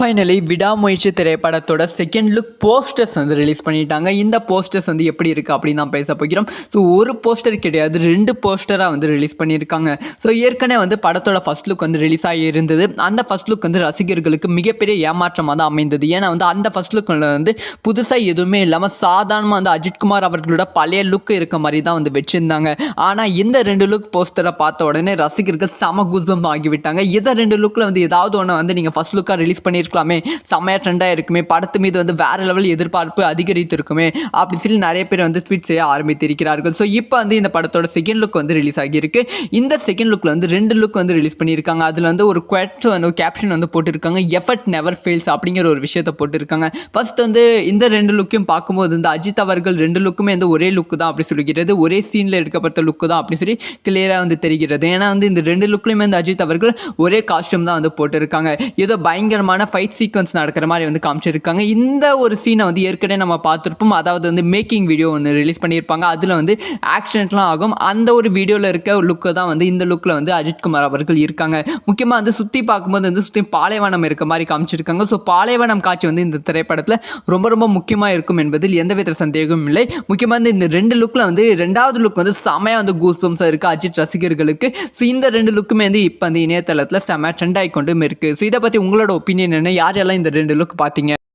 Finally விடாமுயற்சி திரைப்படத்தோட second look posters வந்து ரிலீஸ் பண்ணிட்டாங்க. இந்த போஸ்டர்ஸ் வந்து எப்படி இருக்குது அப்படின்னு தான் பேச போகிறோம். ஸோ ஒரு போஸ்டர் கிடையாது, 2 போஸ்டராக வந்து ரிலீஸ் பண்ணியிருக்காங்க. ஸோ ஏற்கனவே வந்து படத்தோட ஃபர்ஸ்ட் லுக் வந்து ரிலீஸ் ஆகி இருந்தது. அந்த ஃபர்ஸ்ட் லுக் வந்து ரசிகர்களுக்கு மிகப்பெரிய ஏமாற்றமாக தான் அமைந்தது. ஏன்னா வந்து அந்த ஃபர்ஸ்ட் லுக்கில் வந்து புதுசாக எதுவுமே இல்லாமல் சாதாரணமாக வந்து அஜித்குமார் அவர்களோட பழைய லுக் இருக்க மாதிரி தான் வந்து வச்சுருந்தாங்க. ஆனால் இந்த 2 லுக் போஸ்டரை பார்த்த உடனே ரசிகர்கள் செம கூஸ்பம்ப் ஆகிவிட்டாங்க. இதை 2 லுக்கில் வந்து ஏதாவது ஒன்று வந்து நீங்கள் ஃபர்ஸ்ட் லுக்காக ரிலீஸ் பண்ணியிருக்கலாமே, செம்மையா ட்ரெண்டாக இருக்குமே, படத்து மீது வந்து வேற லெவல் எதிர்பார்ப்பு அதிகரித்து இருக்குமே அப்படின்னு சொல்லி நிறைய பேர் வந்து ட்வீட் செய்ய ஆரம்பித்திருக்கிறார்கள். ஸோ இப்போ வந்து இந்த படத்தோட செகண்ட் லுக் வந்து ரிலீஸ் ஆகியிருக்கு. இந்த செகண்ட் லுக்கில் வந்து 2 லுக் வந்து ரிலீஸ் பண்ணியிருக்காங்க. அதில் வந்து ஒரு கேப்ஷன் வந்து போட்டிருக்காங்க, எஃபர்ட் நெவர் ஃபெயில்ஸ் அப்படிங்கிற ஒரு விஷயத்தை போட்டிருக்காங்க. ஃபர்ஸ்ட் வந்து இந்த 2 லுக்கையும் பார்க்கும்போது இந்த அஜித் அவர்கள் 2 லுக்குமே வந்து ஒரே லுக்கு தான் அப்படி சொல்லிக்கிறது, ஒரே சீனில் எடுக்கப்பட்ட லுக்கு தான் அப்படின்னு சொல்லி கிளியராக வந்து தெரிகிறது. ஏன்னா வந்து இந்த 2 லுக்லையுமே வந்து அஜித் அவர்கள் ஒரே காஸ்டியூம் தான் வந்து போட்டிருக்காங்க. ஏதோ பயங்கரமான ஃபைட் சீக்வன்ஸ் நடக்கிற மாதிரி வந்து காமிச்சிருக்காங்க. இந்த ஒரு சீனை வந்து ஏற்கனவே நம்ம பார்த்துருப்போம். அதாவது வந்து மேக்கிங் வீடியோ ஒன்று ரிலீஸ் பண்ணியிருப்பாங்க. அதில் வந்து ஆக்ஷன்ஸ்லாம் ஆகும். அந்த ஒரு வீடியோவில் இருக்க லுக்கு தான் வந்து இந்த லுக்கில் வந்து அஜித்குமார் அவர்கள் இருக்காங்க. முக்கியமாக வந்து சுற்றி பார்க்கும்போது வந்து சுற்றி பாலைவனம் இருக்க மாதிரி காமிச்சிருக்காங்க. ஸோ பாலைவனம் காட்சி வந்து இந்த திரைப்படத்தில் ரொம்ப ரொம்ப முக்கியமாக இருக்கும் என்பதில் எந்தவித சந்தேகமும் இல்லை. முக்கியமாக வந்து இந்த 2 லுக்கில் வந்து 2வது லுக் வந்து செமையாக வந்து கூஸ்பம்ஸாக இருக்குது அஜித் ரசிகர்களுக்கு. ஸோ இந்த 2 லுக்குமே வந்து இப்போ வந்து இணையதளத்தில் செம ட்ரெண்ட் ஆகி கொண்டும் இருக்குது. ஸோ இதை பற்றி உங்களோட ஒப்பீனியன் என்ன? யாரெல்லாம் இந்த 2 லுக் பார்த்தீங்க?